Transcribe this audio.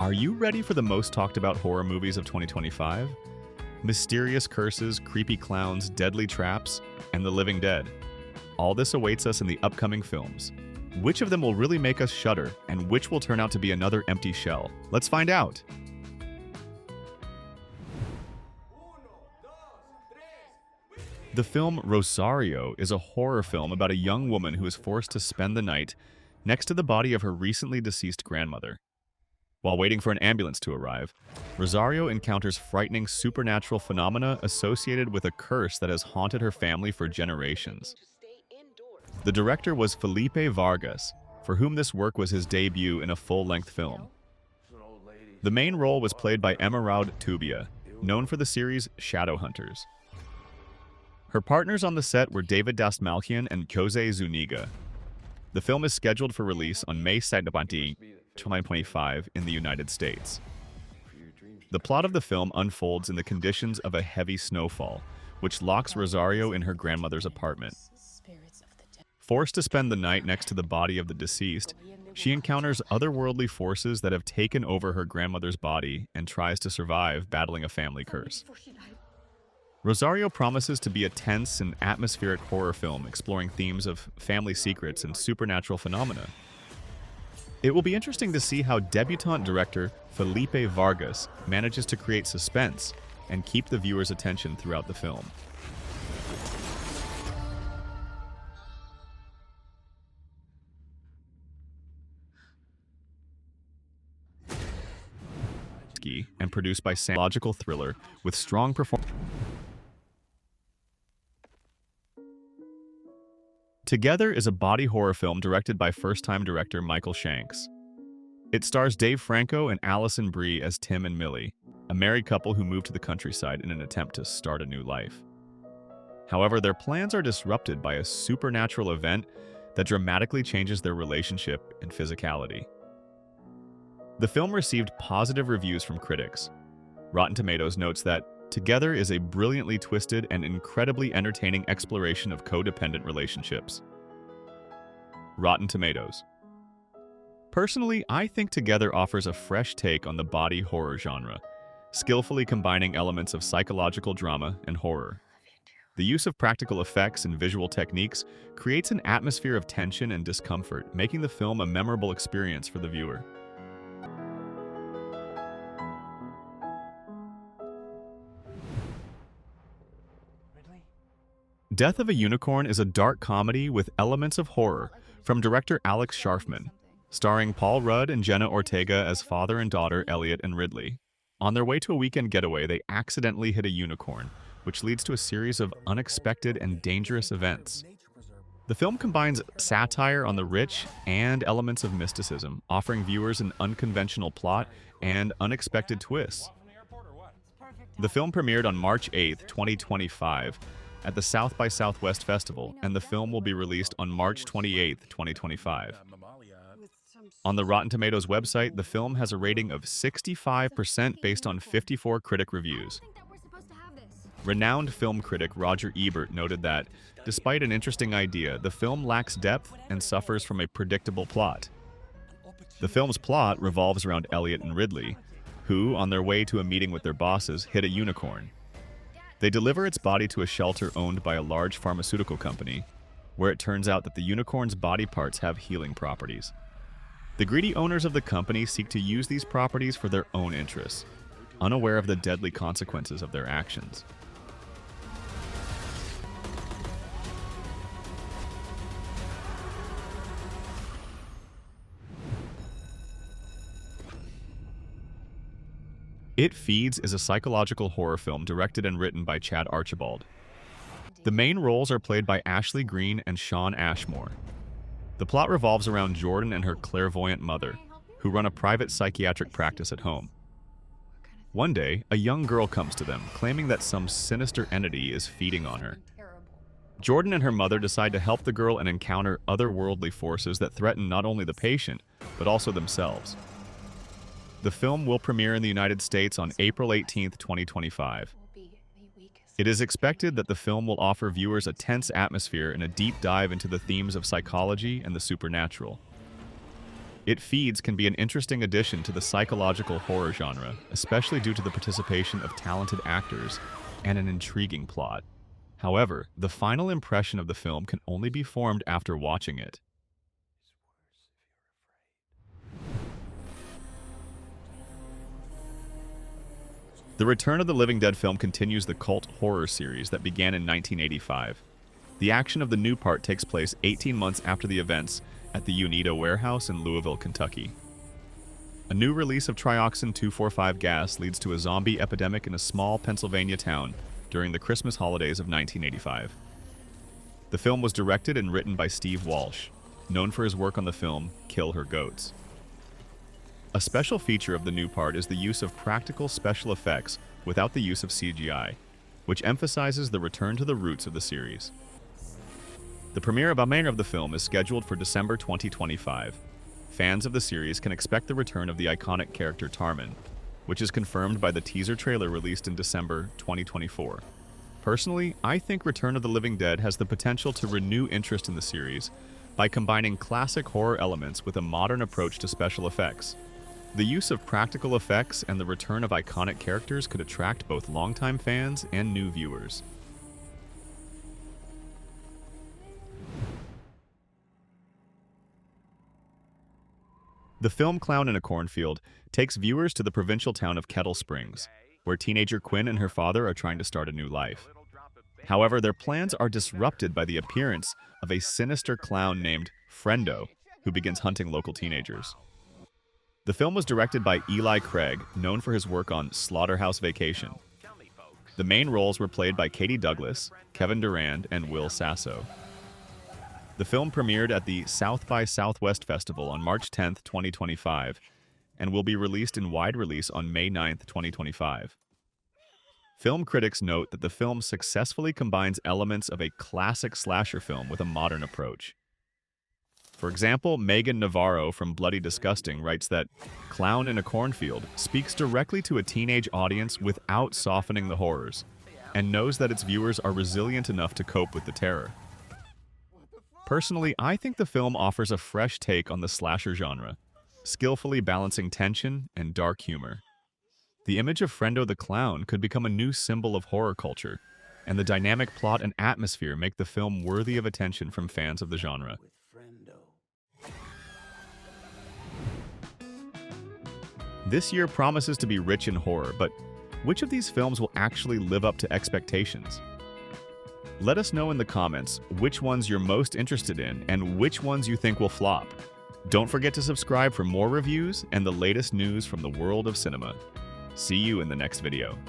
Are you ready for the most talked about horror movies of 2025? Mysterious curses, creepy clowns, deadly traps, and the living dead. All this awaits us in the upcoming films. Which of them will really make us shudder, and which will turn out to be another empty shell? Let's find out! The film Rosario is a horror film about a young woman who is forced to spend the night next to the body of her recently deceased grandmother. While waiting for an ambulance to arrive, Rosario encounters frightening supernatural phenomena associated with a curse that has haunted her family for generations. The director was Felipe Vargas, for whom this work was his debut in a full-length film. The main role was played by Emerald Tubia, known for the series Shadowhunters. Her partners on the set were David Dastmalchian and Jose Zuniga. The film is scheduled for release on May 2nd, 2025 in the United States. The plot of the film unfolds in the conditions of a heavy snowfall, which locks Rosario in her grandmother's apartment. Forced to spend the night next to the body of the deceased, she encounters otherworldly forces that have taken over her grandmother's body and tries to survive battling a family curse. Rosario promises to be a tense and atmospheric horror film exploring themes of family secrets and supernatural phenomena. It will be interesting to see how debutante director Felipe Vargas manages to create suspense and keep the viewer's attention throughout the film. And produced by psychological thriller with strong performance. Together is a body horror film directed by first-time director Michael Shanks. It stars Dave Franco and Allison Brie as Tim and Millie, a married couple who move to the countryside in an attempt to start a new life. However, their plans are disrupted by a supernatural event that dramatically changes their relationship and physicality. The film received positive reviews from critics. Rotten Tomatoes notes that Together is a brilliantly twisted and incredibly entertaining exploration of codependent relationships. Rotten Tomatoes. Personally, I think Together offers a fresh take on the body horror genre, skillfully combining elements of psychological drama and horror. The use of practical effects and visual techniques creates an atmosphere of tension and discomfort, making the film a memorable experience for the viewer. Death of a Unicorn is a dark comedy with elements of horror from director Alex Sharfman, starring Paul Rudd and Jenna Ortega as father and daughter Elliot and Ridley. On their way to a weekend getaway, they accidentally hit a unicorn, which leads to a series of unexpected and dangerous events. The film combines satire on the rich and elements of mysticism, offering viewers an unconventional plot and unexpected twists. The film premiered on March 8, 2025, at the South by Southwest Festival, and the film will be released on March 28, 2025. On the Rotten Tomatoes website, the film has a rating of 65% based on 54 critic reviews. Renowned film critic Roger Ebert noted that, despite an interesting idea, the film lacks depth and suffers from a predictable plot. The film's plot revolves around Elliot and Ridley, who, on their way to a meeting with their bosses, hit a unicorn. They deliver its body to a shelter owned by a large pharmaceutical company, where it turns out that the unicorn's body parts have healing properties. The greedy owners of the company seek to use these properties for their own interests, unaware of the deadly consequences of their actions. It Feeds is a psychological horror film directed and written by Chad Archibald. The main roles are played by Ashley Greene and Shawn Ashmore. The plot revolves around Jordan and her clairvoyant mother, who run a private psychiatric practice at home. One day, a young girl comes to them, claiming that some sinister entity is feeding on her. Jordan and her mother decide to help the girl and encounter otherworldly forces that threaten not only the patient, but also themselves. The film will premiere in the United States on April 18, 2025. It is expected that the film will offer viewers a tense atmosphere and a deep dive into the themes of psychology and the supernatural. It Feeds can be an interesting addition to the psychological horror genre, especially due to the participation of talented actors and an intriguing plot. However, the final impression of the film can only be formed after watching it. The Return of the Living Dead film continues the cult horror series that began in 1985. The action of the new part takes place 18 months after the events at the Uneeda warehouse in Louisville, Kentucky. A new release of trioxin 2,4,5 gas leads to a zombie epidemic in a small Pennsylvania town during the Christmas holidays of 1985. The film was directed and written by Steve Walsh, known for his work on the film Kill Her Goats. A special feature of the new part is the use of practical special effects without the use of CGI, which emphasizes the return to the roots of the series. The premiere of the film is scheduled for December 2025. Fans of the series can expect the return of the iconic character Tarman, which is confirmed by the teaser trailer released in December 2024. Personally, I think Return of the Living Dead has the potential to renew interest in the series by combining classic horror elements with a modern approach to special effects. The use of practical effects and the return of iconic characters could attract both longtime fans and new viewers. The film Clown in a Cornfield takes viewers to the provincial town of Kettle Springs, where teenager Quinn and her father are trying to start a new life. However, their plans are disrupted by the appearance of a sinister clown named Friendo, who begins hunting local teenagers. The film was directed by Eli Craig, known for his work on Slaughterhouse Vacation. The main roles were played by Katie Douglas, Kevin Durand, and Will Sasso. The film premiered at the South by Southwest Festival on March 10, 2025, and will be released in wide release on May 9, 2025. Film critics note that the film successfully combines elements of a classic slasher film with a modern approach. For example, Megan Navarro from Bloody Disgusting writes that Clown in a Cornfield speaks directly to a teenage audience without softening the horrors, and knows that its viewers are resilient enough to cope with the terror. Personally, I think the film offers a fresh take on the slasher genre, skillfully balancing tension and dark humor. The image of Friendo the Clown could become a new symbol of horror culture, and the dynamic plot and atmosphere make the film worthy of attention from fans of the genre. This year promises to be rich in horror, but which of these films will actually live up to expectations? Let us know in the comments which ones you're most interested in and which ones you think will flop. Don't forget to subscribe for more reviews and the latest news from the world of cinema. See you in the next video.